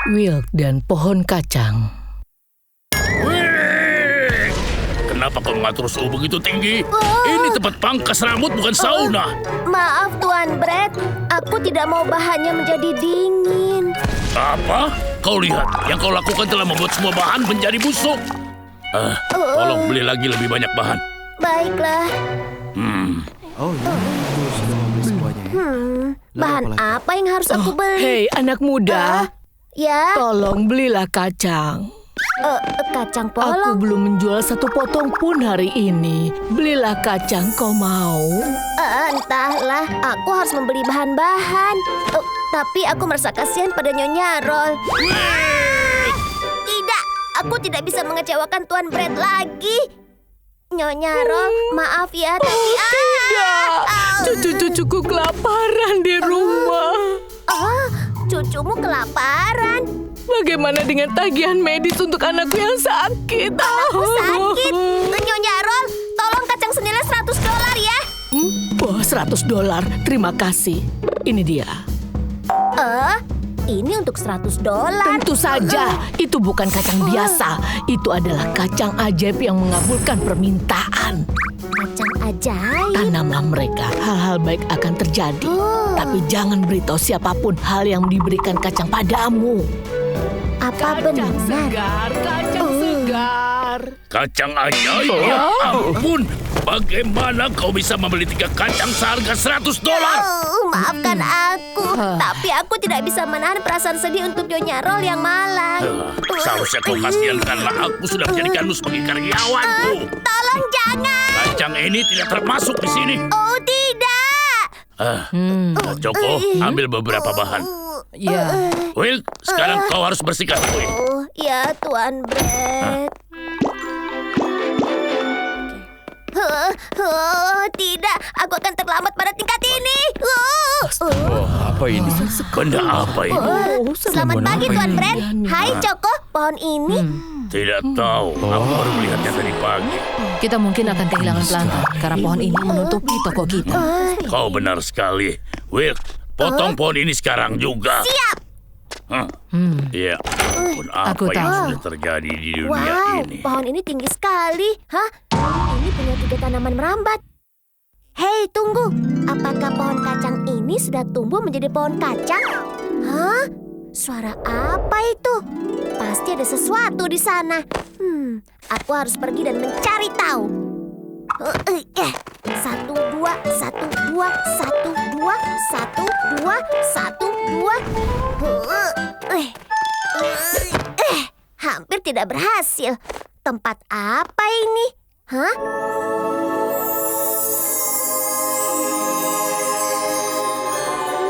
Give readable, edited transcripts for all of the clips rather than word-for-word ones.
Wilk dan pohon kacang. Wih! Kenapa kau mengatur suhu begitu tinggi? Ini tempat pangkas rambut, bukan sauna. Maaf Tuan Brett, aku tidak mau bahannya menjadi dingin. Apa? Kau lihat, yang kau lakukan telah membuat semua bahan menjadi busuk. Tolong beli lagi lebih banyak bahan. Baiklah. Oh iya, itu sudah membeli semuanya ya. Bahan apa yang harus aku beli? Hei anak muda, Ya, tolong belilah kacang. kacang Aku polong. belum menjual satu potong pun hari ini. Belilah kacang, kau mau? Entahlah, aku harus membeli bahan-bahan. Tapi aku merasa kasihan pada Nyonya Roll. Tidak, aku tidak bisa mengecewakan Tuan Brett lagi. Nyonya Roll, maaf ya, tapi Cucu-cucuku kelaparan di rumah. cucumu kelaparan. Bagaimana dengan tagihan medis untuk anakku yang sakit? Sakit. Nyonya Roll, tolong kacang senilai $100 ya. Wah, $100. Terima kasih. Ini dia. Ini untuk $100. Tentu saja, itu bukan kacang biasa. Itu adalah kacang ajaib yang mengabulkan permintaan. Kacang ajaib. Tanamlah mereka, hal-hal baik akan terjadi. Tapi jangan beritahu siapapun hal yang diberikan kacang padamu. Apa benar? Kacang segar. Kacang ajaib? Ya ampun, bagaimana kau bisa membeli 3 kacang seharga $100? Maafkan aku, tapi aku tidak bisa menahan perasaan sedih untuk Nyonya Roll yang malang. Seharusnya kau kasihan karena aku sudah menjadikanmu sebagai karyawanku. Tolong jangan. Kacang ini tidak termasuk di sini. Oh tidak. Joko, ambil beberapa bahan. Ya. Will, sekarang kau harus bersihkan kue. Ya Tuan Brett. Tidak, aku akan terlambat pada tingkat ini. Apa ini? Benda apa ini? Selamat pagi Tuan Brett. Hai Joko, pohon ini. Tidak tahu, aku baru melihatnya tadi pagi. Kita mungkin akan kehilangan pelanggan karena pohon ini menutupi toko kita. Kau benar sekali. Will, potong pohon ini sekarang juga. Siap. Ya, ampun, Aku apa yang tahu. sudah terjadi di dunia Wow, ini? pohon ini tinggi sekali. Hah? Ini punya 3 tanaman merambat. Hei, tunggu. Apakah pohon kacang ini sudah tumbuh menjadi pohon kacang? Hah? Suara apa itu? Pasti ada sesuatu di sana. Aku harus pergi dan mencari tahu. 1, 2, 1, 2, 1, 2, 1, 2, 1, 2. Hampir tidak berhasil. Tempat apa ini? Hah?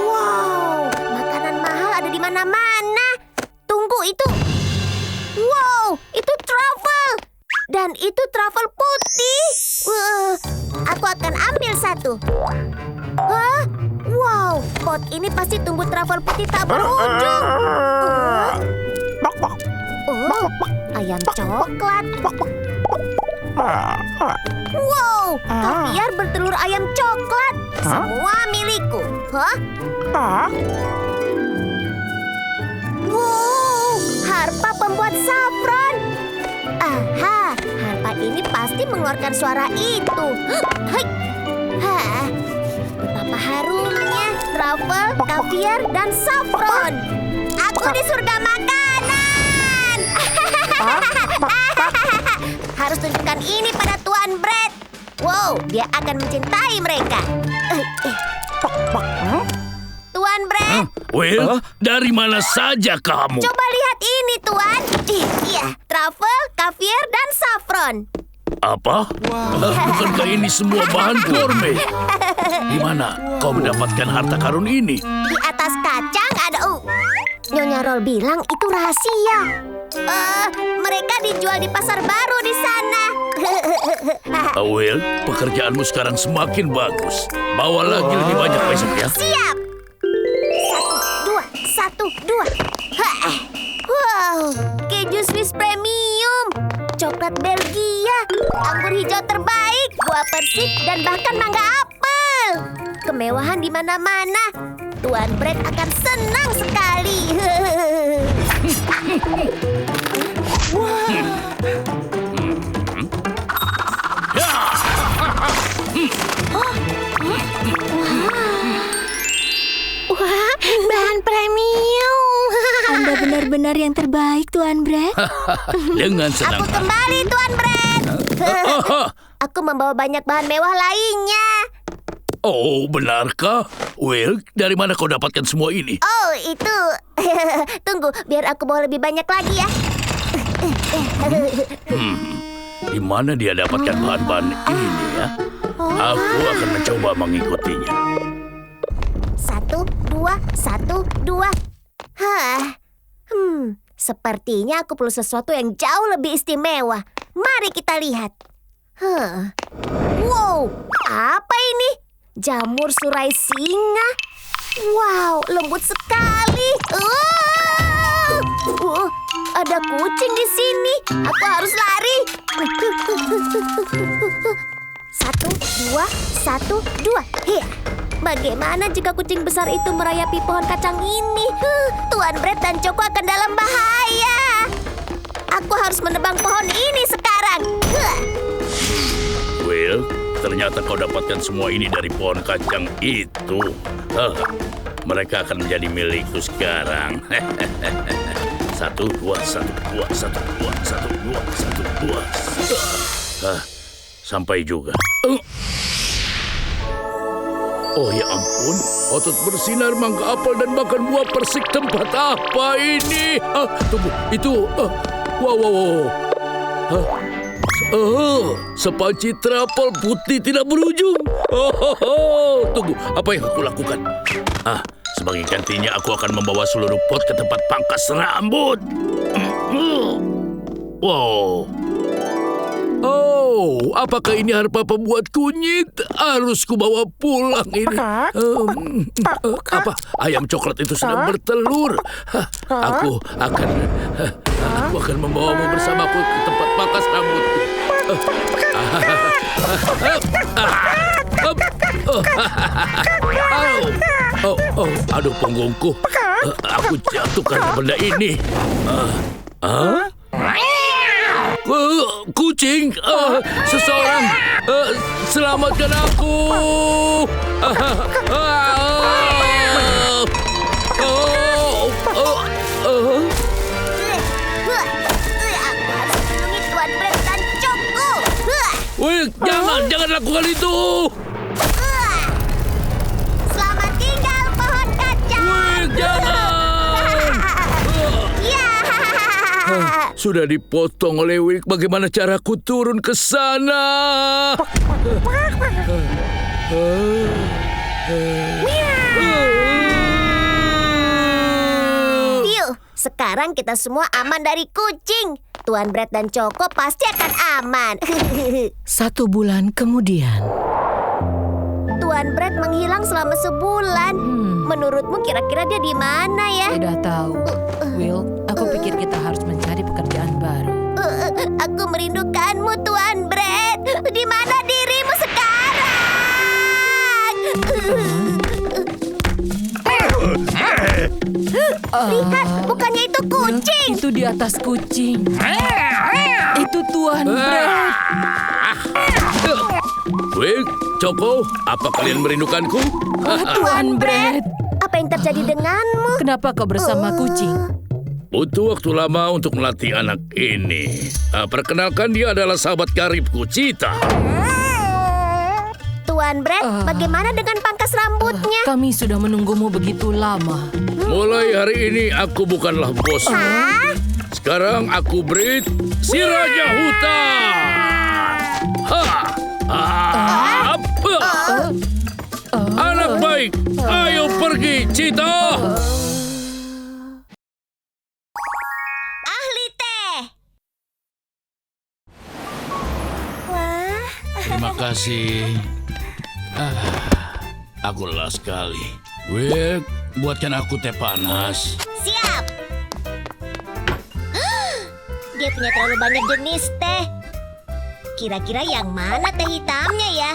Wow, makanan mahal ada di mana-mana. Tunggu itu. Wow, itu truffle. Dan itu truffle putih. Aku akan ambil satu. Hah? Wow, pot ini pasti tumbuh truffle putih tak berujung. Ayam coklat. Wow, kaviar bertelur ayam coklat. Semua milikku. Hah? Wow, harpa pembuat saffron. Aha, harpa ini pasti mengeluarkan suara itu. Hai. Betapa harumnya truffle, kaviar, dan saffron. Aku di surga makanan. Harus tunjukkan ini pada Tuan Brett. Wow, dia akan mencintai mereka. Tuan Brett, Will, dari mana saja kamu? coba lihat ini, Tuan. Iya, truffle, kaviar, dan saffron. Apa? Bukankah ini semua bahan gourmet? Di mana kau mendapatkan harta karun ini? Di atas kacang ada... Nyonya Roll bilang itu rahasia. Mereka dijual di pasar baru di sana. Will, pekerjaanmu sekarang semakin bagus. Bawa lagi lebih banyak besok ya. Siap. 1, 2, 1, 2. Wow, keju Swiss premium, coklat Belgia, anggur hijau terbaik, buah persik, dan bahkan mangga apel. Kemewahan di mana-mana. Tuan Brett akan senang sekali. Miau. Anda benar-benar yang terbaik, Tuan Brad. Dengan senang Aku kembali, Tuan Brad. Aku membawa banyak bahan mewah lainnya. Oh, benarkah? Will, dari mana kau dapatkan semua ini? Oh, itu. Tunggu, biar aku bawa lebih banyak lagi ya. Di mana dia dapatkan bahan-bahan ini ya? Aku akan mencoba mengikutinya. 1, 2, 1, 2. Sepertinya aku perlu sesuatu yang jauh lebih istimewa. Mari kita lihat. Wow, apa ini? Jamur surai singa. Wow, lembut sekali. Ada kucing di sini. Aku harus lari. 1, 2, 1, 2. Hiya. Bagaimana jika kucing besar itu merayapi pohon kacang ini? Tuan Brad dan Choco akan dalam bahaya. Aku harus menebang pohon ini sekarang. Will, ternyata kau dapatkan semua ini dari pohon kacang itu. Mereka akan menjadi milikku sekarang. 1, 2, 1, 2, 1, 2, 1, 2, 1, 2. Sampai juga. Oh ya ampun, otot bersinar, mangga apel dan makan buah persik. Tempat apa ini? Tunggu, itu wow. Sepanci trapel putih tidak berujung. Tunggu, apa yang aku lakukan? Sebagai gantinya aku akan membawa seluruh pot ke tempat pangkas rambut. Wow. Oh, apakah ini harpa pembuat kunyit? Harus kubawa pulang ini. Apa? Ayam coklat itu sedang bertelur. Aku akan membawamu bersamaku ke tempat pangkas rambutku. Aduh punggungku. Aku jatuh karena benda ini. Kucing, seseorang, selamatkan aku. Aku harus melindungi Tuan Brad dan Choco. Will, jangan lakukan itu. Selamat tinggal pohon kacang. Will, jangan. Sudah dipotong oleh Will. Bagaimana caraku turun ke sana? Yuk, sekarang kita semua aman dari kucing. Tuan Brad dan Choco pasti akan aman. 1 bulan kemudian. Tuan Brad menghilang selama sebulan. Menurutmu kira-kira dia di mana ya? Tidak tahu. Will, aku pikir kita harus mencari pekerjaan baru. Aku merindukanmu, Tuan Brad. Di mana dirimu sekarang? Lihat, bukannya itu kucing. Itu di atas kucing. Itu Tuan Brad. Will, Choco, apa kalian merindukanku? Tuan Brad. Apa yang terjadi denganmu? Kenapa kau bersama kucing? Butuh waktu lama untuk melatih anak ini. Perkenalkan, dia adalah sahabat karibku, Cheetah. Tuan Brad, bagaimana dengan pangkas rambutnya? Kami sudah menunggumu begitu lama. Mulai hari ini aku bukanlah bosmu. Sekarang aku Brit, si Raja Hutan. Anak baik, ayo pergi, Cheetah. Ahli teh. Wah, Terima kasih. Aku lelah sekali. Will, buatkan aku teh panas. siap. Dia punya terlalu banyak jenis teh. Kira-kira yang mana teh hitamnya ya?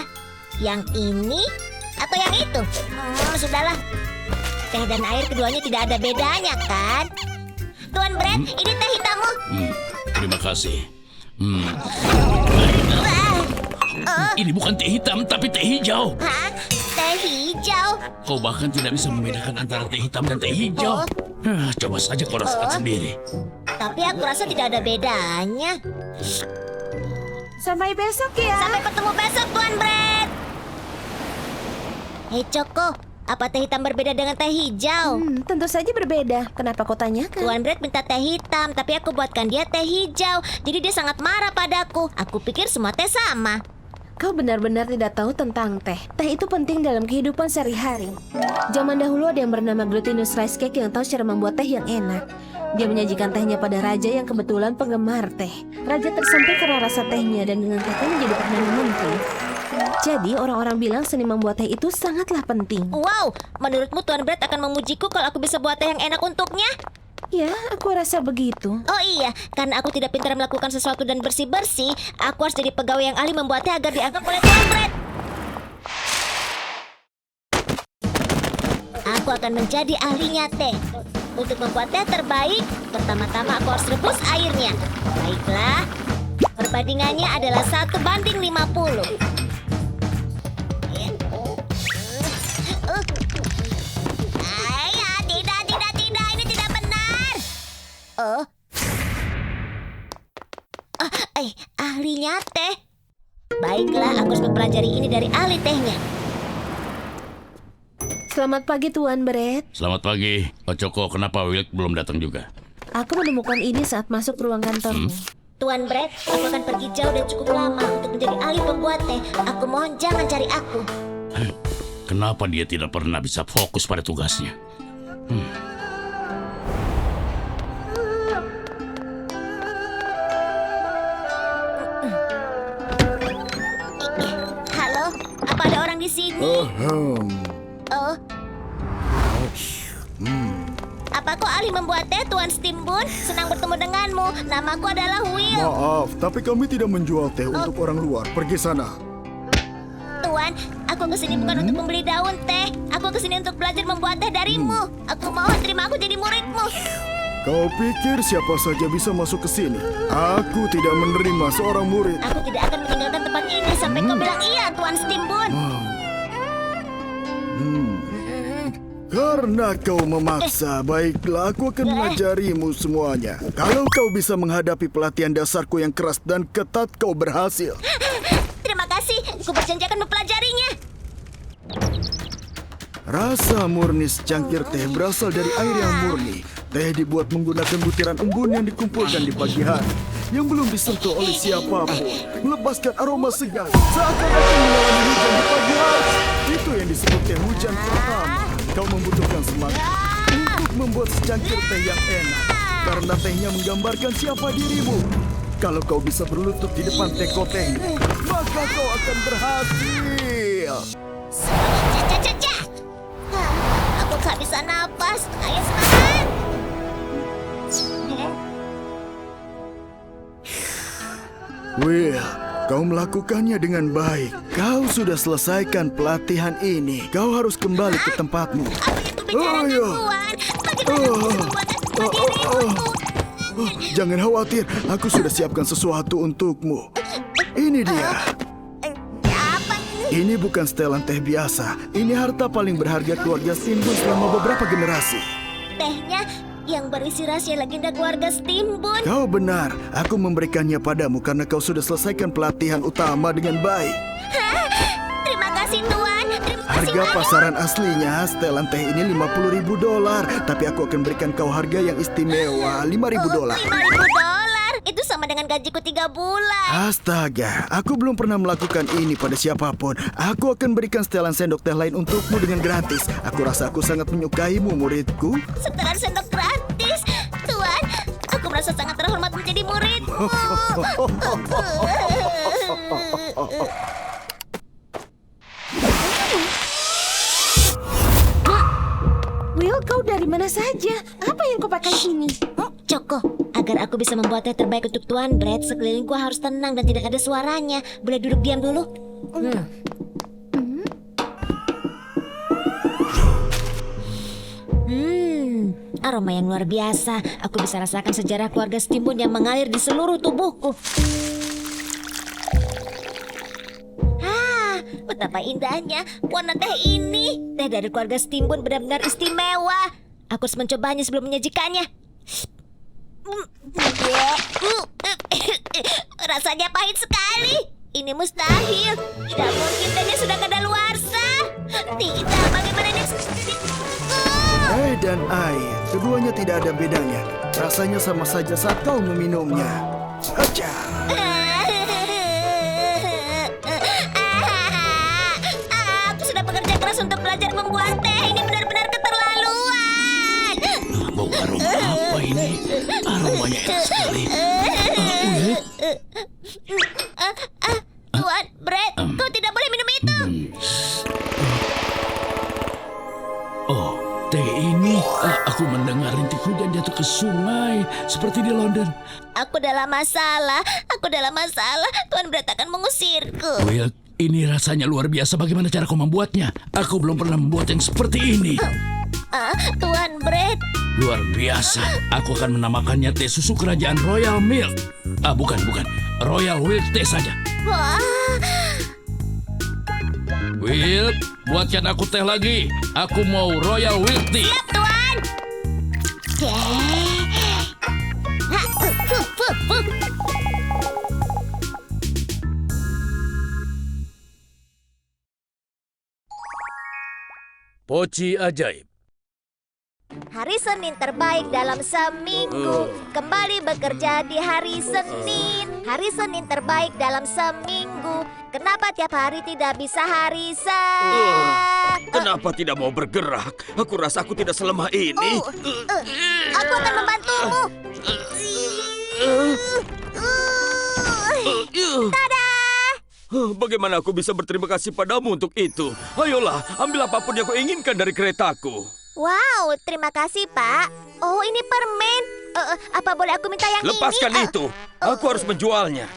Yang ini atau yang itu? Sudahlah. Teh dan air keduanya tidak ada bedanya kan? Tuan Brad, ini teh hitammu. Terima kasih. Ini bukan teh hitam, tapi teh hijau. Hah? Teh hijau. Kau bahkan tidak bisa membedakan antara teh hitam dan teh hijau. Coba saja kau rasakan sendiri. Tapi aku rasa tidak ada bedanya. Sampai besok ya. Sampai ketemu besok, Tuan Brett. Hei Choco, apa teh hitam berbeda dengan teh hijau? Tentu saja berbeda. Kenapa kau tanyakan? Tuan Brett minta teh hitam, tapi aku buatkan dia teh hijau. Jadi dia sangat marah padaku. Aku pikir semua teh sama. Kau benar-benar tidak tahu tentang teh. Teh itu penting dalam kehidupan sehari-hari. Zaman dahulu ada yang bernama Glutinous Rice Cake yang tahu cara membuat teh yang enak. Dia menyajikan tehnya pada raja yang kebetulan penggemar teh. Raja tersentuh karena rasa tehnya dan dengan kata menjadi perdana menteri. Jadi orang-orang bilang seni membuat teh itu sangatlah penting. Wow, menurutmu Tuan Brett akan memujiku kalau aku bisa buat teh yang enak untuknya? Ya, aku rasa begitu. Oh iya, karena aku tidak pintar melakukan sesuatu dan bersih-bersih, aku harus jadi pegawai yang ahli membuat teh agar dianggap oleh Tuan Brett. Aku akan menjadi ahlinya teh. Untuk membuat teh terbaik, pertama-tama aku harus rebus airnya. Baiklah, perbandingannya adalah 1:50. Tidak, ini tidak benar. Ahlinya teh. Baiklah, aku harus mempelajari ini dari ahli tehnya. Selamat pagi Tuan Brett. Selamat pagi. Choco, kenapa Wilk belum datang juga? Aku menemukan ini saat masuk ruang kantormu. Tuan Brett, aku akan pergi jauh dan cukup lama untuk menjadi ahli pembuat teh. Aku mohon jangan cari aku. Kenapa dia tidak pernah bisa fokus pada tugasnya? Halo, apa ada orang di sini? Oh. Apa kau ahli membuat teh, Tuan Steamboat? Senang bertemu denganmu. Namaku adalah Will. Maaf, tapi kami tidak menjual teh untuk orang luar. Pergi sana. Tuan, aku kesini bukan untuk membeli daun teh. Aku kesini untuk belajar membuat teh darimu. Aku mohon terima aku jadi muridmu. Kau pikir siapa saja bisa masuk ke sini? Aku tidak menerima seorang murid. Aku tidak akan meninggalkan tempat ini sampai kau bilang iya, Tuan Steamboat. Karena kau memaksa, baiklah aku akan mengajarimu semuanya. Kalau kau bisa menghadapi pelatihan dasarku yang keras dan ketat, kau berhasil. Terima kasih, aku berjanji akan mempelajarinya. Rasa murni secangkir teh berasal dari air yang murni. Teh dibuat menggunakan butiran embun yang dikumpulkan di pagi hari, yang belum disentuh oleh siapapun, melepaskan aroma segar seakan-akan menyalami hujan di pagi hari. Itu yang disebut teh hujan pertama. Kau membutuhkan semangat untuk membuat secangkir teh yang enak, karena tehnya menggambarkan siapa dirimu. Kalau kau bisa berlutut di depan teko tehnya, maka kau akan berhasil. Caca. Aku tak bisa napas. Ayo semangat. Will, kau melakukannya dengan baik. Kau sudah selesaikan pelatihan ini. Kau harus kembali ke tempatmu. Apa yang kubicarakan, Ayo. Tuan? Bagaimana aku bisa membuat teh seperti dirimu? Jangan khawatir, aku sudah siapkan sesuatu untukmu. Ini dia. Apa ini? Ini bukan setelan teh biasa. Ini harta paling berharga keluarga Steamboat selama beberapa generasi. Tehnya yang berisi rahasia legenda keluarga Steamboat. Kau benar, aku memberikannya padamu karena kau sudah selesaikan pelatihan utama dengan baik. Terima kasih, Tuan. Terima kasih Harga banyak. pasaran aslinya setelan teh ini $50.000, tapi aku akan berikan kau harga yang istimewa $5.000. $5.000. Itu sama dengan gajiku 3 bulan. Astaga, aku belum pernah melakukan ini pada siapapun. Aku akan berikan setelan sendok teh lain untukmu dengan gratis. Aku rasa aku sangat menyukaimu, muridku. Setelan sendok gratis. Tuan, aku merasa sangat terhormat menjadi muridmu. Will, kau dari mana saja? Apa yang kau pakai ini? Choco, agar aku bisa membuat teh terbaik untuk Tuan Brett, sekelilingku harus tenang dan tidak ada suaranya. Boleh duduk diam dulu? Aroma yang luar biasa. Aku bisa rasakan sejarah keluarga Steamboat yang mengalir di seluruh tubuhku. betapa indahnya warna teh ini. Teh dari keluarga Stimbun benar-benar istimewa. Aku harus mencobanya sebelum menyajikannya. Rasanya pahit sekali. Ini mustahil. Tidak mungkin tehnya sudah kadaluarsa. Tidak, bagaimana ini? Teh dan air, keduanya tidak ada bedanya. Rasanya sama saja saat kau meminumnya. Aja. Aku sudah bekerja keras untuk belajar membuat teh. Ini benar-benar keterlaluan. Bau aroma apa ini? Aromanya enak sekali. Wilt, Tuan Brett, kau tidak boleh minum itu. oh, teh ini. Aku mendengar rintik hujan jatuh ke sungai seperti di London. Aku dalam masalah. Tuan Brett akan mengusirku. Wilt, ini rasanya luar biasa. Bagaimana cara kau membuatnya? Aku belum pernah membuat yang seperti ini. Tuan Brett, Luar biasa. Aku akan menamakannya teh susu kerajaan Royal Milk. Bukan. Royal Wilt teh saja. wah, Wilt, buatkan aku teh lagi. Aku mau Royal Wilt tea. siap Tuan. Poci ajaib. Hari Senin terbaik dalam seminggu. Kembali bekerja di hari Senin. Hari Senin terbaik dalam seminggu. Kenapa tiap hari tidak bisa hari Kenapa tidak mau bergerak? Aku rasa aku tidak selemah ini. Aku akan membantumu. Bagaimana aku bisa berterima kasih padamu untuk itu? Ayolah, ambil apapun yang kau inginkan dari keretaku. Wow, terima kasih Pak. Oh, ini permen. Apa boleh aku minta yang Lepaskan ini? itu. Aku harus menjualnya.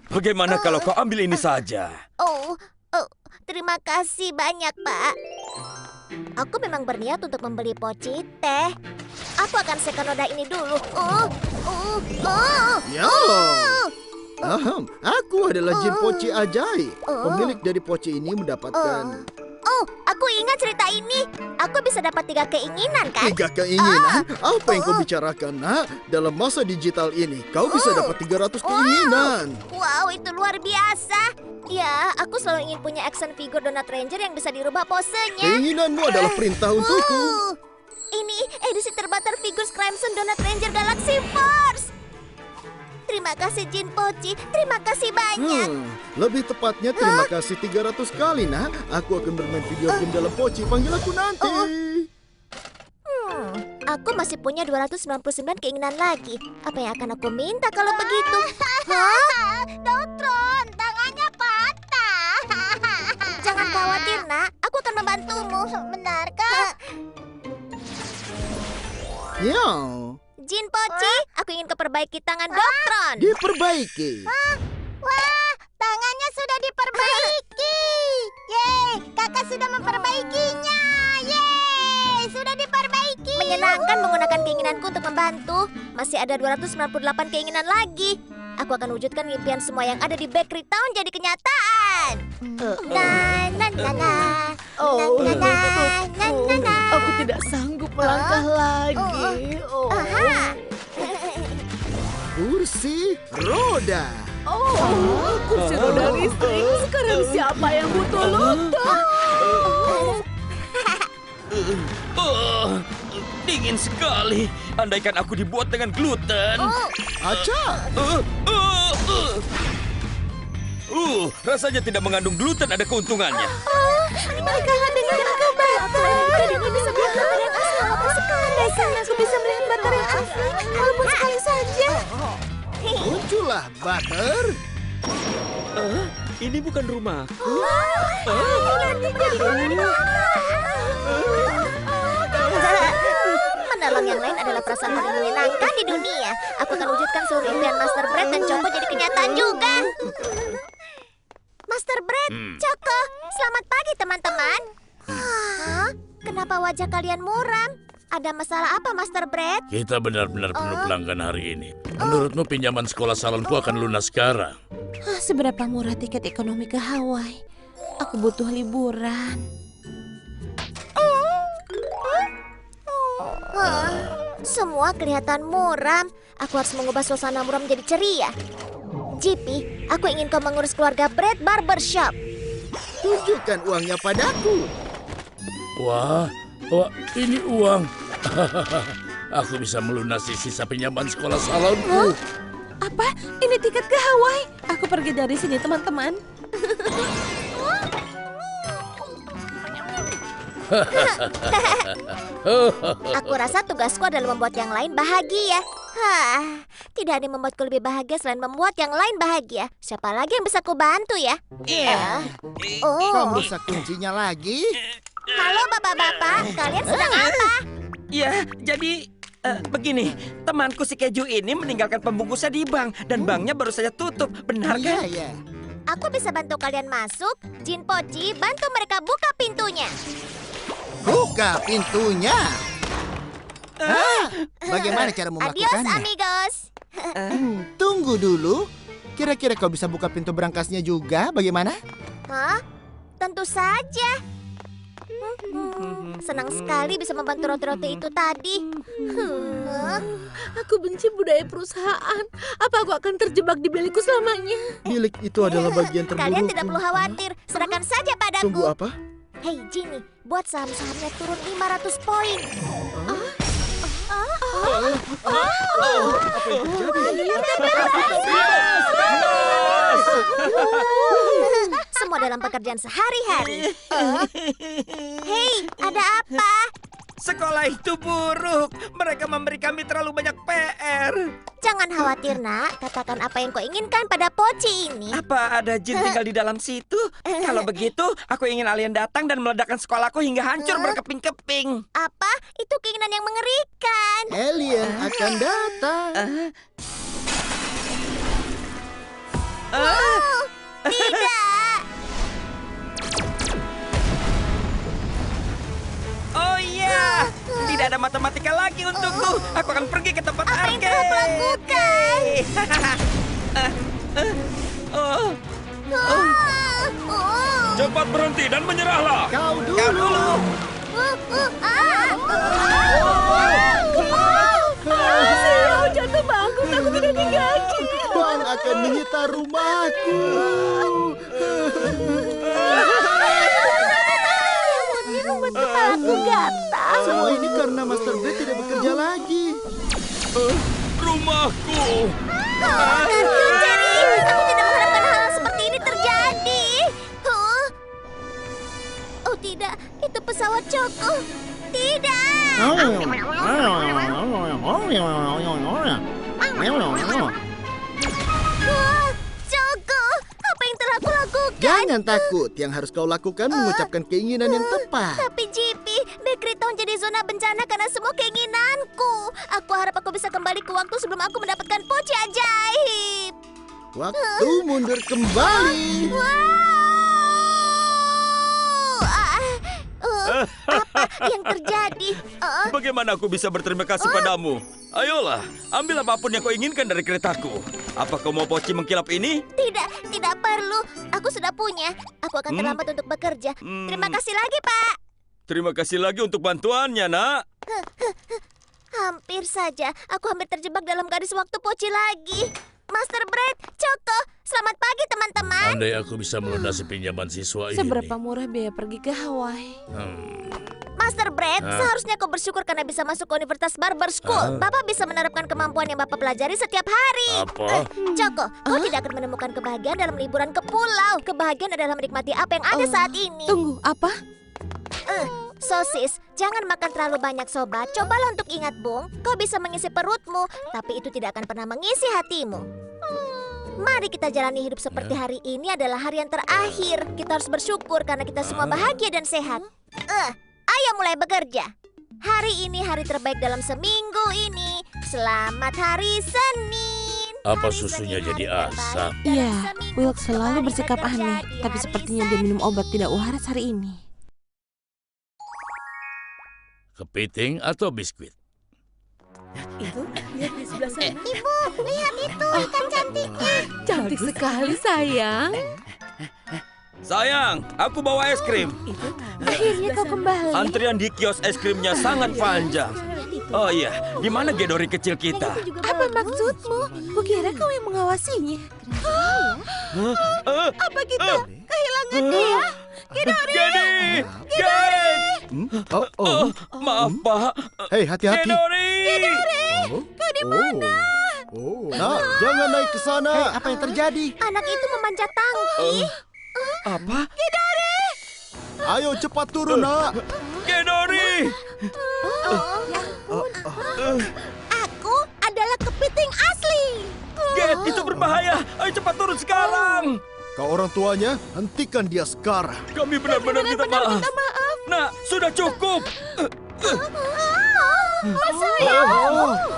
Bagaimana kalau kau ambil ini saja? Terima kasih banyak, Pak. Aku memang berniat untuk membeli poci teh. Aku akan seka noda ini dulu. Ya. Aku adalah Jin Poci ajaib. Pemilik dari poci ini mendapatkan Aku ingat cerita ini. Aku bisa dapat 3 keinginan, kan? 3 keinginan. Apa yang kau bicarakan, nak? Dalam masa digital ini, kau bisa dapat 300 keinginan. Wow, itu luar biasa. Ya, aku selalu ingin punya action figure Donut Ranger yang bisa dirubah posenya. Keinginanmu adalah perintah untukku. Ini edisi terbatas figures Crimson Donut Ranger Galaxy Force. Terima kasih Jin Poci, terima kasih banyak. Lebih tepatnya terima kasih 300 kali, nak. Aku akan bermain video game dalam poci. Panggil aku nanti. Aku masih punya 299 keinginan lagi. Apa yang akan aku minta kalau begitu? Hah? Doktron, tangannya patah. Jangan khawatir, nak. Aku akan membantumu. Benarkah? Ya, Jin Poci, aku ingin keperbaiki tangan Doktron. diperbaiki. Wah, tangannya sudah diperbaiki. Yeay, kakak sudah memperbaikinya. Yeay, sudah diperbaiki. Menyenangkan menggunakan keinginanku untuk membantu. Masih ada 298 keinginan lagi. Aku akan wujudkan impian semua yang ada di Bakery Town jadi kenyataan. Aku tidak sanggup melangkah lagi. Kursi roda. Kursi roda listrik. Sekarang siapa yang butuh lutut? Dingin sekali. Andaikan aku dibuat dengan gluten. Aca. Rasanya tidak mengandung gluten ada keuntungannya. Mereka dengan kebatan. Jadi aku bisa melihat baterai yang asli walaupun sekali. Andaikan aku bisa melihat baterai yang asli walaupun sekali saja. Muncullah Butter. Ini bukan rumahku. Menolong yang lain adalah perasaan paling menyenangkan di dunia. Aku akan wujudkan seluruh impian Master Brett dan Choco jadi kenyataan juga. Master Brett, Choco, selamat pagi teman-teman. Hah? Kenapa wajah kalian muram? Ada masalah apa Master Brett? Kita benar-benar penuh pelanggan hari ini. Menurutmu pinjaman sekolah salonku akan lunas sekarang? Seberapa murah tiket ekonomi ke Hawaii? Aku butuh liburan. Semua kelihatan muram. Aku harus mengubah suasana muram menjadi ceria. Jippy, aku ingin kau mengurus keluarga Brad Barbershop. Tunjukkan uangnya padaku. Wah, ini uang. Aku bisa melunasi sisa pinjaman sekolah salonku. Apa? Ini tiket ke Hawaii. Aku pergi dari sini, teman-teman. Aku rasa tugasku adalah membuat yang lain bahagia. Tidak ada yang membuatku lebih bahagia selain membuat yang lain bahagia. Siapa lagi yang bisa kubantu ya? Kau merusak kuncinya lagi? Halo bapak-bapak, kalian sedang apa? Ya, jadi begini, temanku si Keju ini meninggalkan pembungkusnya di bank dan banknya baru saja tutup, benar kan? Iya. Aku bisa bantu kalian masuk. Jin Poci, bantu mereka buka pintunya. Buka pintunya. Bagaimana cara Adios melakukannya? amigos. Tunggu dulu. Kira-kira kau bisa buka pintu berangkasnya juga? Bagaimana? Hah? Tentu saja. Senang sekali bisa membantu roti-roti itu tadi. Aku benci budaya perusahaan. Apa aku akan terjebak di bilikku selamanya? Bilik itu adalah bagian terburuk. Kalian tidak perlu khawatir. Serahkan saja padaku. Tunggu apa? Hei Ginny, buat saham-sahamnya turun 500 poin. Semua dalam pekerjaan sehari-hari. Hei, ada apa? Sekolah itu buruk. Mereka memberi kami terlalu banyak PR. Jangan khawatir, nak. Katakan apa yang kau inginkan pada Poci ini. Apa ada jin tinggal di dalam situ? Kalau begitu, aku ingin alien datang dan meledakkan sekolahku hingga hancur berkeping-keping. Apa? Itu keinginan yang mengerikan. Alien akan datang. Tidak. Oh iya, tidak ada matematika lagi untukku. Aku akan pergi ke tempat Apa yang arcade. telah kulakukan? Oh, Cepat berhenti dan menyerahlah. Kau kau dulu. dulu. Jatuh bagus, aku tidak digaji. Bank akan menyita rumahku. Kepalaku gatal. Semua ini karena Master Brad tidak bekerja lagi. Rumahku. Jerry, aku tidak mengharapkan hal seperti ini terjadi. Oh tidak, itu pesawat Choco. Tidak. Choco, apa yang telah aku lakukan? Jangan takut. Yang harus kau lakukan mengucapkan keinginan yang tepat. Tapi Jippy, Bakery Town jadi zona bencana karena semua keinginanku. Aku harap aku bisa kembali ke waktu sebelum aku mendapatkan poci ajaib. Waktu mundur kembali. Apa yang terjadi? Bagaimana aku bisa berterima kasih padamu? Ayolah, ambil apapun yang kau inginkan dari keretaku. Apa kau mau Poci mengkilap ini? Tidak perlu. Aku sudah punya. Aku akan terlambat untuk bekerja. Terima kasih lagi, Pak. Terima kasih lagi untuk bantuannya, nak. Hampir saja. Aku hampir terjebak dalam garis waktu Poci lagi. Master Brad, Choco, selamat pagi teman-teman. Andai aku bisa melunasi pinjaman siswa ini. Seberapa murah biaya pergi ke Hawaii? Master Brad, seharusnya kau bersyukur karena bisa masuk ke Universitas Barber School. Bapak bisa menerapkan kemampuan yang Bapak pelajari setiap hari. Apa? Choco, kau tidak akan menemukan kebahagiaan dalam liburan ke pulau. Kebahagiaan adalah menikmati apa yang ada saat ini. Tunggu, apa? Sosis, jangan makan terlalu banyak sobat. Cobalah untuk ingat, Bung. Kau bisa mengisi perutmu, tapi itu tidak akan pernah mengisi hatimu. Mari kita jalani hidup seperti hari ini adalah hari yang terakhir. Kita harus bersyukur karena kita semua bahagia dan sehat. Ayo mulai bekerja. Hari ini hari terbaik dalam seminggu ini. Selamat hari Senin. Apa Hari susunya Senin, jadi hari terbaik asam? dalam Iya, seminggu. Wilk selalu Mari bersikap bekerja aneh. di Tapi hari sepertinya dia minum obat tidak waras hari ini. Kepiting atau biskuit? Itu, lihat di sebelah sana. Ibu, lihat itu ikan cantiknya. Cantik sekali, sayang. Sayang, aku bawa es krim. Akhirnya kau kembali. Antrian di kios es krimnya sangat panjang. Oh iya, di mana Gedori kecil kita? Apa maksudmu? Kukira kau yang mengawasinya. Apa kita kehilangan dia? Gedori! Oh. Maaf, Pak. Hei, hati-hati. Gedori! Kau di mana? Nak, jangan naik ke sana. Hei, apa yang terjadi? Anak itu memanjat tangki. Apa? Ayo cepat turun, Nak. Gedori! Aku adalah kepiting asli. Ged, itu berbahaya. Ayo cepat turun sekarang. Kau orang tuanya, hentikan dia sekarang. Kami benar-benar minta maaf. Nah, sudah cukup.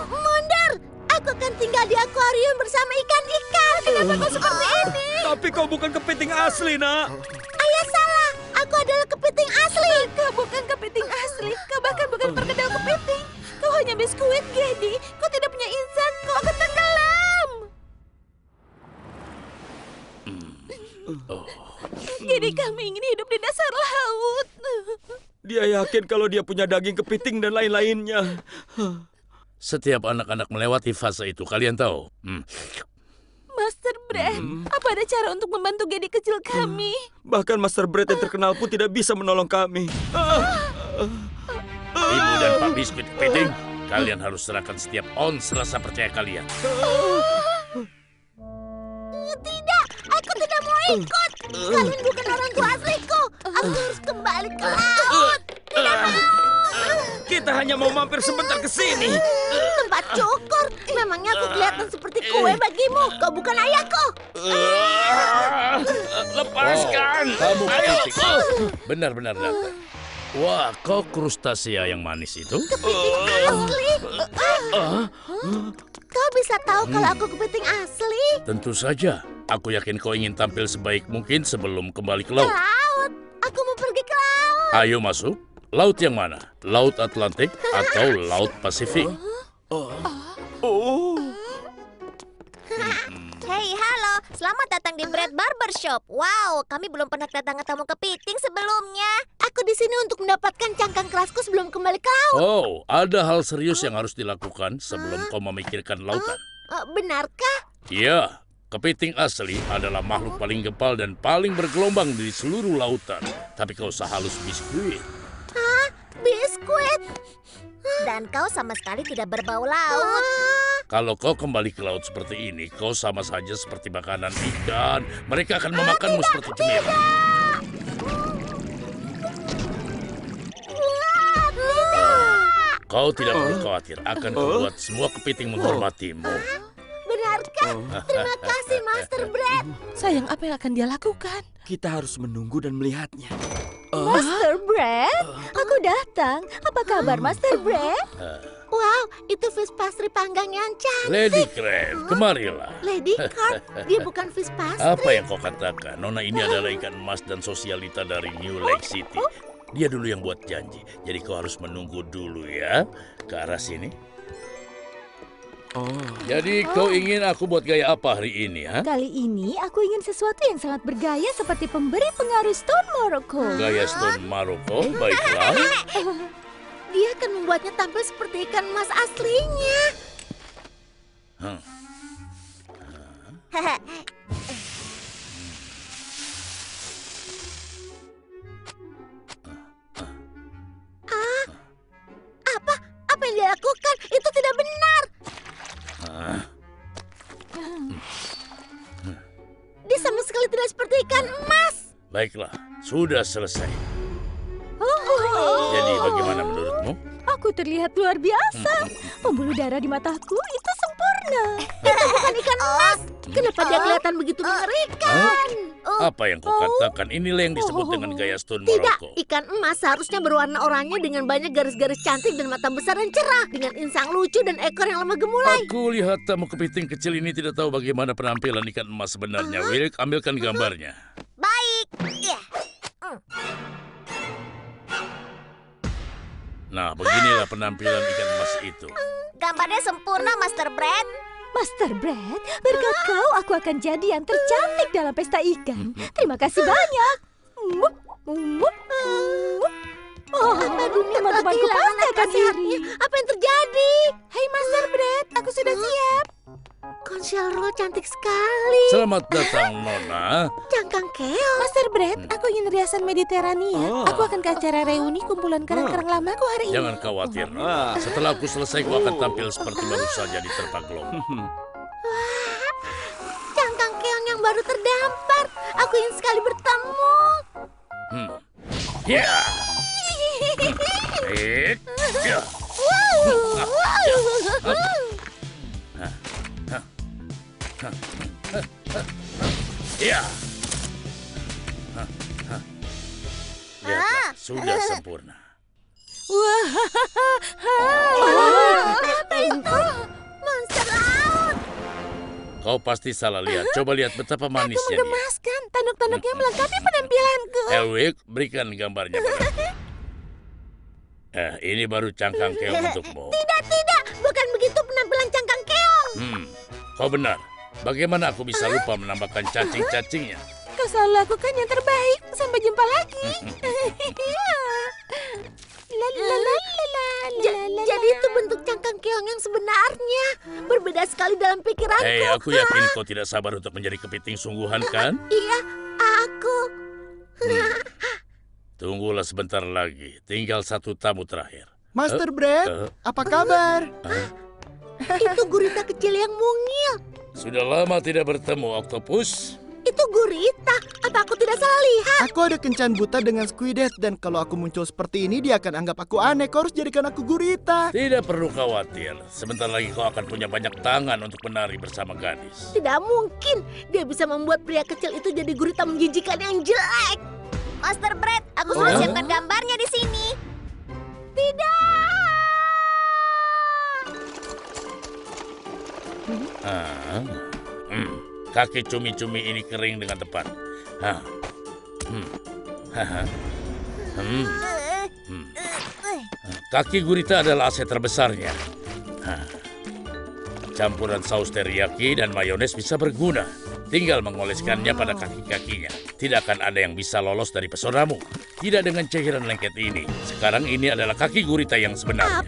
Mundur. Aku akan tinggal di akuarium bersama ikan-ikan. Kenapa kau seperti ini? Tapi kau bukan kepiting asli, Nak. Ayah salah. Aku adalah kepiting asli. Kau bukan kepiting asli. Kau bahkan bukan perkedel kepiting. Kau hanya biskuit, Gedi. Kau tidak punya insan. Kau akan tenggelam. Gedi, kami ingin hidup di dasar laut. Dia yakin kalau dia punya daging kepiting dan lain-lainnya. Setiap anak-anak melewati fase itu, kalian tahu. Master Brand, apa ada cara untuk membantu Gedi kecil kami? Bahkan Master Bread yang terkenal pun tidak bisa menolong kami. Ibu dan Pak Biskuit Kepiting, kalian harus serahkan setiap ons rasa percaya kalian. Tidak, aku tidak mau ikut. Kalian bukan orang tua asliku. Aku harus kembali ke laut. Kita hanya mau mampir sebentar ke sini. Tempat cukur. Memangnya aku kelihatan seperti kue bagimu. Kau bukan ayahku. Lepaskan! Kamu kepiting. Benar-benar datang. Wah, kau krustasea yang manis itu? Asli. Kau bisa tahu kalau aku kepiting asli? Tentu saja. Aku yakin kau ingin tampil sebaik mungkin sebelum kembali ke Ke laut. laut. Aku mau pergi ke laut. Ayo masuk. Laut yang mana? Laut Atlantik atau Laut Pasifik? Hey, halo. Selamat datang di Bread Barber Shop. Wow, kami belum pernah kedatangan tamu kepiting sebelumnya. Aku di sini untuk mendapatkan cangkang kerasku sebelum kembali ke laut. Oh, ada hal serius yang harus dilakukan sebelum kau memikirkan lautan. Benarkah? Ya, kepiting asli adalah makhluk paling gempal dan paling bergelombang di seluruh lautan. Tapi kau sehalus biskuit. Hah? Biskuit? Dan kau sama sekali tidak berbau laut. Kalau kau kembali ke laut seperti ini, kau sama saja seperti makanan ikan. Mereka akan memakanmu seperti cemilan. Kau tidak perlu khawatir, akan kubuat semua kepiting menghormatimu. Benarkah? Terima kasih, Master Bread. Sayang, apa yang akan dia lakukan? Kita harus menunggu dan melihatnya. Master Bread, aku datang. Apa kabar, Master Bread? Wow, itu fish pastry panggang yang cantik. Lady Crab, kemarilah. Lady Card, dia bukan fish pastry. Apa yang kau katakan? Nona ini adalah ikan emas dan sosialita dari New Lake City. Dia dulu yang buat janji, jadi kau harus menunggu dulu ya. Ke arah sini. Jadi kau ingin aku buat gaya apa hari ini, ha? Kali ini aku ingin sesuatu yang sangat bergaya seperti pemberi pengaruh Stone Morocco. Gaya Stone Maroko, baiklah. Dia akan membuatnya tampil seperti ikan emas aslinya. Apa yang dia lakukan? Itu tidak benar. Dia sama sekali tidak seperti ikan emas. Baiklah, sudah selesai. Jadi bagaimana menurutmu? Aku terlihat luar biasa. Pembuluh darah di mataku itu sempurna. Itu bukan ikan emas. Kenapa dia kelihatan begitu mengerikan? Apa yang kau katakan? Inilah yang disebut dengan gaya Stone Tidak, Morocco. ikan emas seharusnya berwarna oranye dengan banyak garis-garis cantik dan mata besar dan cerah. Dengan insang lucu dan ekor yang lemah gemulai. Aku lihat tamu kepiting kecil ini tidak tahu bagaimana penampilan ikan emas sebenarnya. Wilk, ambilkan gambarnya. Baik. Ya. Nah, beginilah penampilan ikan emas itu. Gambarnya sempurna, Master Brand. Master Brett, berkat kau aku akan jadi yang tercantik dalam pesta ikan. Terima kasih banyak. Oh, teman-temanku pasti akan iri. Apa yang terjadi? Hai Master Brett, aku sudah siap. Konsial Roll cantik sekali. Selamat datang, Nona. Cangkang keong. Master Brett, aku ingin riasan Mediterania. Oh. Aku akan ke acara reuni kumpulan kerang-kerang lamaku hari ini. Jangan khawatir, Nona. Setelah aku selesai, aku akan tampil seperti baru saja diterpa gelombang. Cangkang keong yang baru terdampar. Aku ingin sekali bertemu. Ya. Baik. Ya. Ya. Lihatlah, sudah sempurna. Apa itu? Monster laut. Kau pasti salah lihat. Coba lihat betapa manisnya dia. Menggemaskan, tanduk-tanduknya melengkapi penampilanku. Elwick, berikan gambarnya padaku. Ini baru cangkang keong untukmu. Tidak. Bukan begitu penampilan cangkang keong. Kau benar. Bagaimana aku bisa lupa menambahkan cacing-cacingnya? Kau selalu lakukan yang terbaik. Sampai jumpa lagi. Jadi itu bentuk cangkang keong yang sebenarnya. Berbeda sekali dalam pikiranku. Hei, aku yakin kau tidak sabar untuk menjadi kepiting sungguhan, kan? Iya, aku. Tunggulah sebentar lagi. Tinggal satu tamu terakhir. Master Brett, apa kabar? Itu gurita kecil yang mungil. Sudah lama tidak bertemu, Octopus. Itu gurita. Apa aku tidak salah lihat? Aku ada kencan buta dengan Squidhead dan kalau aku muncul seperti ini dia akan anggap aku aneh. Kau harus jadikan aku gurita. Tidak perlu khawatir. Sebentar lagi kau akan punya banyak tangan untuk menari bersama gadis. Tidak mungkin. Dia bisa membuat pria kecil itu jadi gurita menjijikan yang jelek. Master Brett, aku sudah siapkan gambarnya di sini. Tidak. Kaki cumi-cumi ini kering dengan tepat. Kaki gurita adalah aset terbesarnya. Campuran saus teriyaki dan mayones bisa berguna. Tinggal mengoleskannya pada kaki-kakinya. Tidak akan ada yang bisa lolos dari pesonamu. Tidak dengan cairan lengket ini. Sekarang ini adalah kaki gurita yang sebenarnya.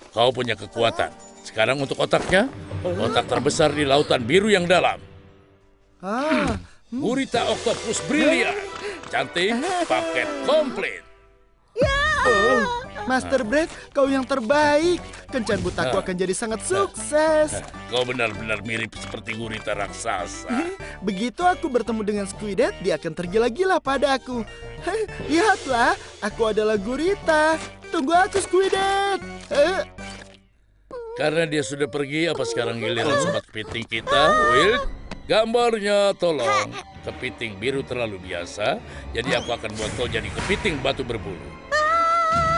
Kau punya kekuatan. Sekarang untuk otaknya. Otak terbesar di lautan biru yang dalam. Gurita Octopus brilian. Cantik, paket komplit. Master Brett, kau yang terbaik. Kencan butaku akan jadi sangat sukses. Kau benar-benar mirip seperti gurita raksasa. Begitu aku bertemu dengan Squidhead, dia akan tergila-gila padaku. Lihatlah, aku adalah gurita. Tunggu aku, Squidhead. Karena dia sudah pergi, apa sekarang giliran sobat kepiting kita? Will, gambarnya tolong. Kepiting biru terlalu biasa, jadi aku akan buat kau jadi kepiting batu berbulu.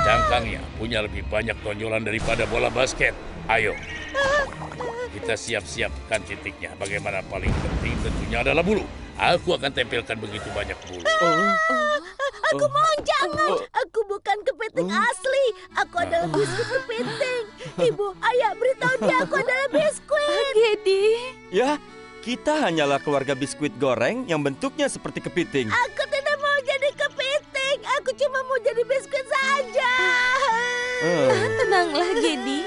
Cangkangnya punya lebih banyak tonjolan daripada bola basket. Ayo, kita siap-siapkan titiknya. Bagaimana paling penting tentunya adalah bulu. Aku akan tempelkan begitu banyak bulu. Aku mohon jangan. Aku bukan kepiting asli. Aku adalah biskuit kepiting. Ibu, ayah beritahu dia aku adalah biskuit. Gedi. Ya, kita hanyalah keluarga biskuit goreng yang bentuknya seperti kepiting. Aku tidak mau jadi kepiting. Aku cuma mau jadi biskuit saja. Tenanglah Gedi.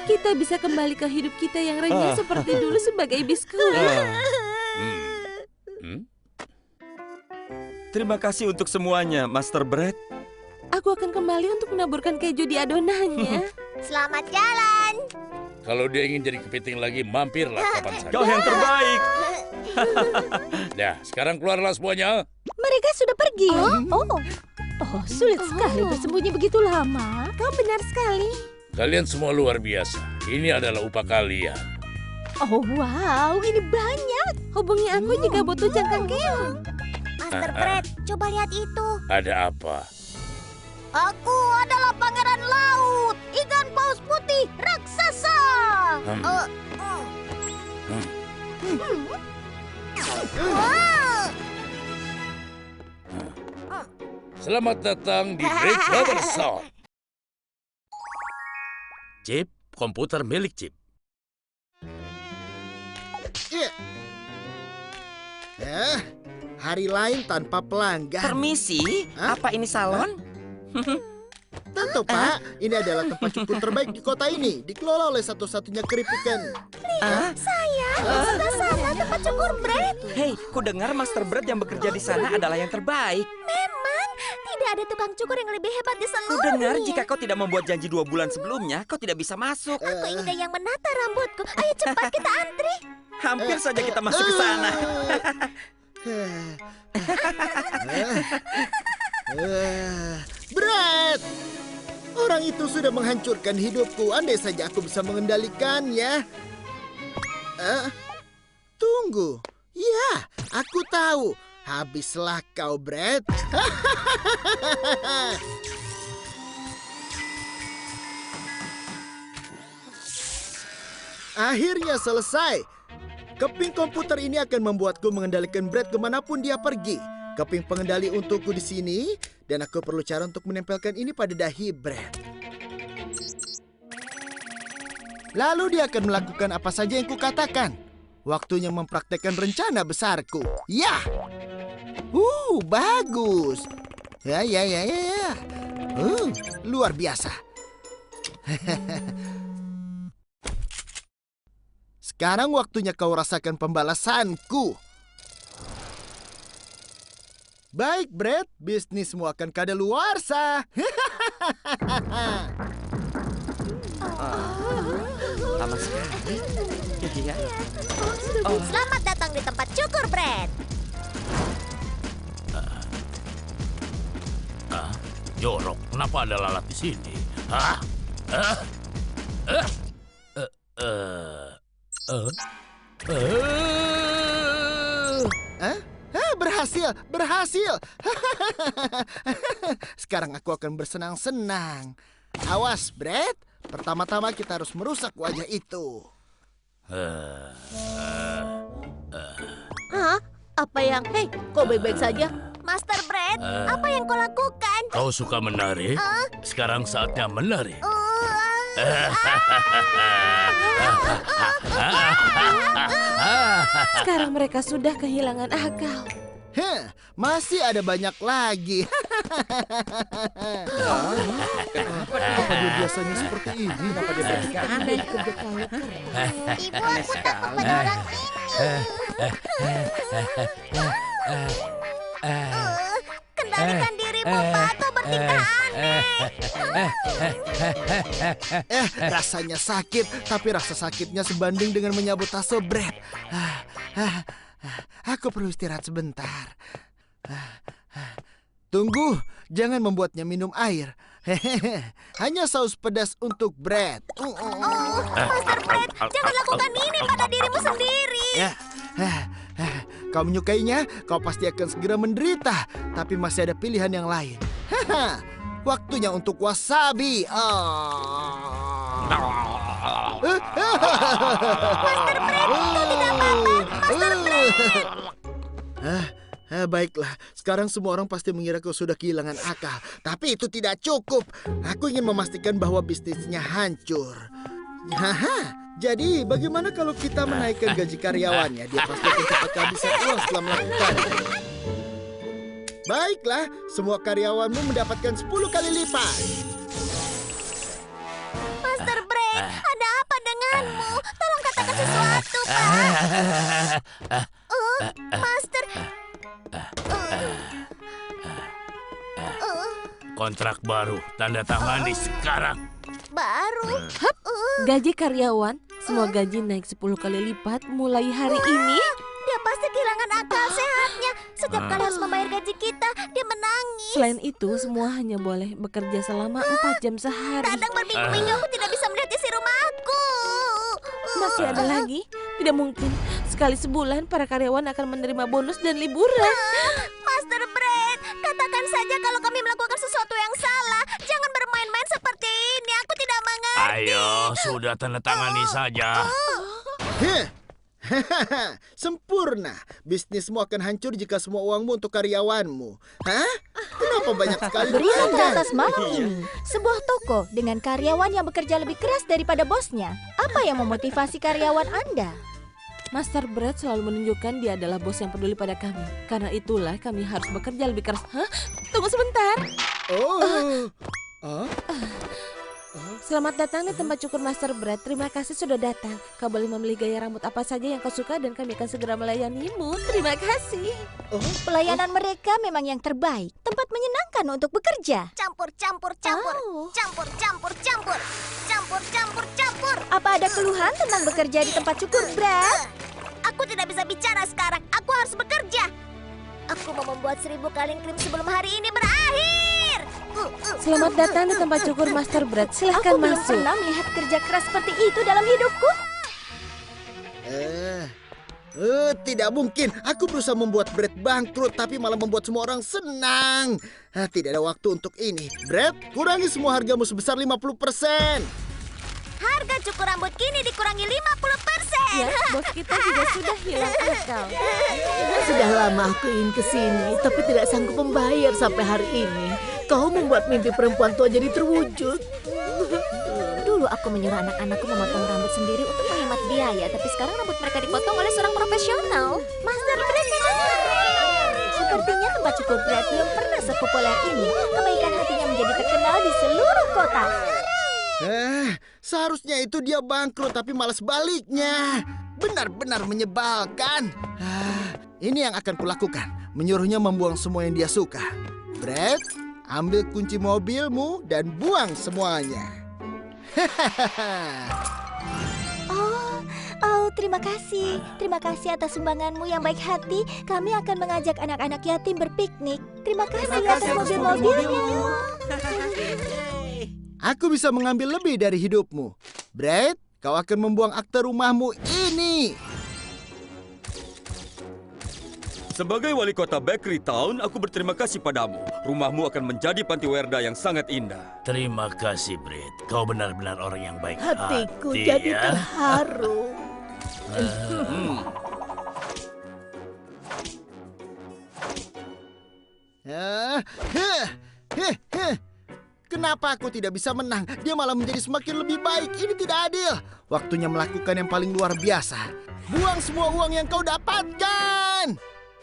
Kita bisa kembali ke hidup kita yang renyah seperti dulu sebagai biskuit. Terima kasih untuk semuanya, Master Brett. Aku akan kembali untuk menaburkan keju di adonannya. Selamat jalan. Kalau dia ingin jadi kepiting lagi, mampirlah kapan saja. Kau yang terbaik. Nah, sekarang keluarlah semuanya. Mereka sudah pergi. Oh, sulit sekali bersembunyi begitu lama. Kau benar sekali. Kalian semua luar biasa. Ini adalah upah kalian. Oh, wow, ini banyak. Hubungi aku jika butuh cangkang keong. Master Brett, coba lihat itu. Ada apa? Aku adalah pangeran laut, ikan paus putih raksasa. Selamat datang di Great Rubber Sound. Chip, komputer milik Chip. Hari lain tanpa pelanggan. Permisi, Hah? apa ini salon? Tentu, Pak. Ini adalah tempat cukur terbaik di kota ini. Dikelola oleh satu-satunya keripikan. Sudah sana tempat cukur Brad. Hei, ku dengar Master Bread yang bekerja di sana adalah yang terbaik. Memang tidak ada tukang cukur yang lebih hebat di Ku seluruh dengar dunia. jika kau tidak membuat janji 2 bulan sebelumnya, kau tidak bisa masuk. Aku ingin yang menata rambutku. Ayo cepat kita antri. Hampir saja kita masuk ke sana. Brad! Orang itu sudah menghancurkan hidupku. Andai saja aku bisa mengendalikannya. Tunggu. Ya, aku tahu. Habislah kau, Brad. Akhirnya selesai. Keping komputer ini akan membuatku mengendalikan Brad kemanapun dia pergi. Keping pengendali untukku di sini, dan aku perlu cara untuk menempelkan ini pada dahi Brad. Lalu dia akan melakukan apa saja yang kukatakan. Waktunya mempraktekkan rencana besarku. Ya, bagus. Ya. Luar biasa. Sekarang waktunya kau rasakan pembalasanku. Baik, Brad. Bisnismu akan kadaluarsa. Lama sekali. Iya. Selamat datang di tempat cukur Brad. Jorok, kenapa ada lalat di sini? Hah? Berhasil. Sekarang aku akan bersenang-senang. Awas, Brad. Pertama-tama kita harus merusak wajah itu. Hah? Apa yang... Hei, kok baik-baik saja? Master Brad, apa yang kau lakukan? Kau suka menari? Sekarang saatnya menari. Sekarang mereka sudah kehilangan akal. Masih ada banyak lagi. Kenapa dia biasanya seperti ini? Kenapa dia bersikap aneh? Ibu aku takut pada orang ini. Kendalikan dirimu, Pak, atau bertingkah aneh. Rasanya sakit, tapi rasa sakitnya sebanding dengan menyabotase Brad. Aku perlu istirahat sebentar. Tunggu, jangan membuatnya minum air. Hanya saus pedas untuk Brad. Master Brad, jangan lakukan ini pada dirimu sendiri. Kau menyukainya, kau pasti akan segera menderita. Tapi masih ada pilihan yang lain. Waktunya untuk wasabi. Master Brad, kau tidak apa-apa. Master Brad. Baiklah, sekarang semua orang pasti mengira kau sudah kehilangan akal. Tapi itu tidak cukup. Aku ingin memastikan bahwa bisnisnya hancur. Jadi bagaimana kalau kita menaikkan gaji karyawannya? Dia pasti akan cepat kehabisan uang setelah melakukannya. Baiklah, semua karyawanmu mendapatkan 10 kali lipat. Master Brad, ada apa denganmu? Tolong katakan sesuatu, Pak. Master... Kontrak baru, tanda tangani sekarang. Baru? Gaji karyawan, semua gaji naik 10 kali lipat mulai hari ini. Dia pasti kehilangan akal sehatnya. Setiap kali harus membayar gaji kita, dia menangis. Selain itu, semua hanya boleh bekerja selama 4 jam sehari. Kadang berminggu-minggu aku tidak bisa melihat isi rumahku. Masih ada lagi? Tidak mungkin. Sekali sebulan, para karyawan akan menerima bonus dan liburan. Master Brad, katakan saja kalau kami melakukan sesuatu yang salah. Jangan bermain-main seperti ini. Aku tidak mengerti. Ayo, sudah tanda tangani saja. Sempurna. Bisnismu akan hancur jika semua uangmu untuk karyawanmu. Kenapa banyak sekali? Berikan di atas malam ini sebuah toko dengan karyawan yang bekerja lebih keras daripada bosnya. Apa yang memotivasi karyawan Anda? Master Brad selalu menunjukkan dia adalah bos yang peduli pada kami. Karena itulah kami harus bekerja lebih keras. Hah? Tunggu sebentar. Selamat datang di tempat cukur Master Brad. Terima kasih sudah datang. Kau boleh memilih gaya rambut apa saja yang kau suka dan kami akan segera melayanimu. Terima kasih. Pelayanan mereka memang yang terbaik. Tempat menyenangkan untuk bekerja. Campur, campur, campur. Oh. Campur, campur, campur. Campur, campur, campur. Apa ada keluhan tentang bekerja di tempat cukur, Brad? Aku tidak bisa bicara sekarang. Aku harus bekerja. Aku mau membuat 1000 kaleng krim sebelum hari ini berakhir. Selamat datang di tempat cukur Master Brad. Silahkan Aku belum masuk. pernah melihat kerja keras seperti itu dalam hidupku. Tidak mungkin. Aku berusaha membuat Brad bangkrut, tapi malah membuat semua orang senang. Tidak ada waktu untuk ini. Brad, kurangi semua hargamu sebesar 50%. Harga cukur rambut kini dikurangi 50%. Ya, bos kita juga sudah hilang akal. Sudah lama aku ingin ke sini, tapi tidak sanggup membayar sampai hari ini. Kau membuat mimpi perempuan tua jadi terwujud. Dulu aku menyuruh anak-anakku memotong rambut sendiri untuk menghemat biaya, tapi sekarang rambut mereka dipotong oleh seorang profesional. Master Brad. Sepertinya tempat cukur Brad belum pernah sepopuler ini. Kebaikan hatinya menjadi terkenal di seluruh kota. Seharusnya itu dia bangkrut, tapi malah sebaliknya. Benar-benar menyebalkan. Ini yang akan kulakukan. Menyuruhnya membuang semua yang dia suka. Brad, ambil kunci mobilmu dan buang semuanya. Oh, terima kasih. Terima kasih atas sumbanganmu yang baik hati. Kami akan mengajak anak-anak yatim berpiknik. Terima kasih atas mobil-mobilnya. Aku bisa mengambil lebih dari hidupmu. Brad, kau akan membuang akta rumahmu ini. Sebagai wali kota Bakery Town, aku berterima kasih padamu. Rumahmu akan menjadi panti werda yang sangat indah. Terima kasih, Brad. Kau benar-benar orang yang baik Hatiku hati, jadi ya. terharu. Kenapa aku tidak bisa menang? Dia malah menjadi semakin lebih baik. Ini tidak adil. Waktunya melakukan yang paling luar biasa. Buang semua uang yang kau dapatkan.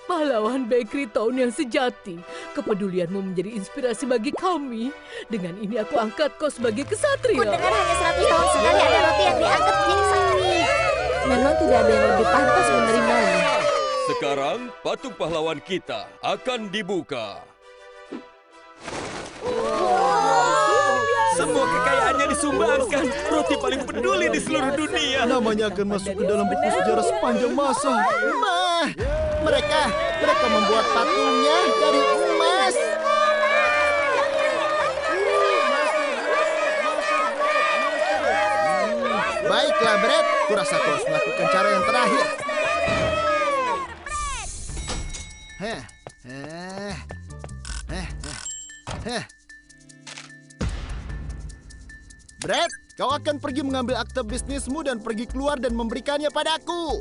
Pahlawan Bakery Town yang sejati. Kepedulianmu menjadi inspirasi bagi kami. Dengan ini aku angkat kau sebagai kesatria. Dengar hanya 100 tahun sekali ada roti yang diangkat menjadi satria. Memang tidak ada yang lebih pantas menerimanya. Sekarang, patung pahlawan kita akan dibuka. Semua kekayaannya disumbangkan. Roti paling peduli di seluruh dunia. Namanya akan masuk ke dalam buku sejarah sepanjang masa. Mereka membuat patungnya dari emas. Baiklah, Brad. Kurasa kau harus melakukan cara yang terakhir. Brad, kau akan pergi mengambil akta bisnismu dan pergi keluar dan memberikannya padaku.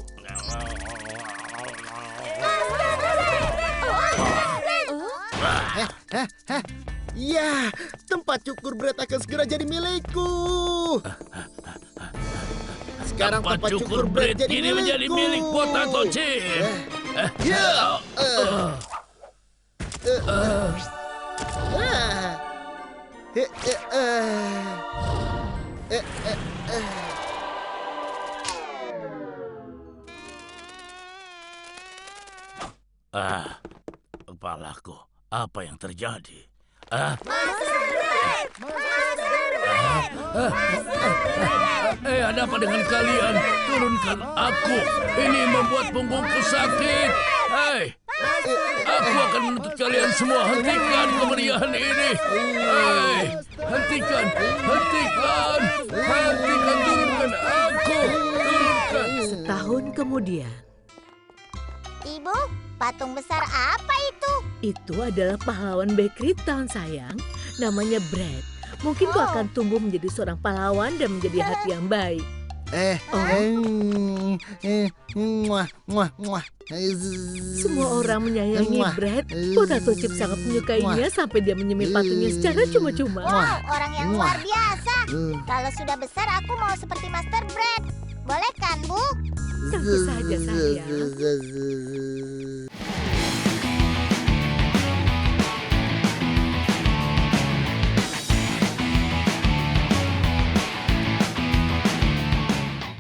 Ya, tempat cukur Brad akan segera jadi milikku. Sekarang tempat cukur Brad jadi kini menjadi milikku. milik Potato Chip. Ya. Kepalaku, apa yang terjadi? Ada apa dengan kalian? Turunkan aku. Ini membuat punggungku sakit. Hei, aku akan menuntut kalian semua. Hentikan kemeriahan ini. Hei, hentikan. Turunkan aku. Turunkan. Setahun kemudian, Ibu, patung besar apa itu? itu adalah pahlawan Bakery Town sayang. Namanya Brad. Mungkin kau akan tumbuh menjadi seorang pahlawan dan menjadi hati yang baik. Semua orang menyayangi Brad. Potato Chip sangat menyukainya sampai dia menyemir patungnya secara cuma-cuma. Wow, orang yang luar biasa. Kalau sudah besar aku mau seperti Master Brad. Boleh kan, Bu? Sang Tentu saja, sayang.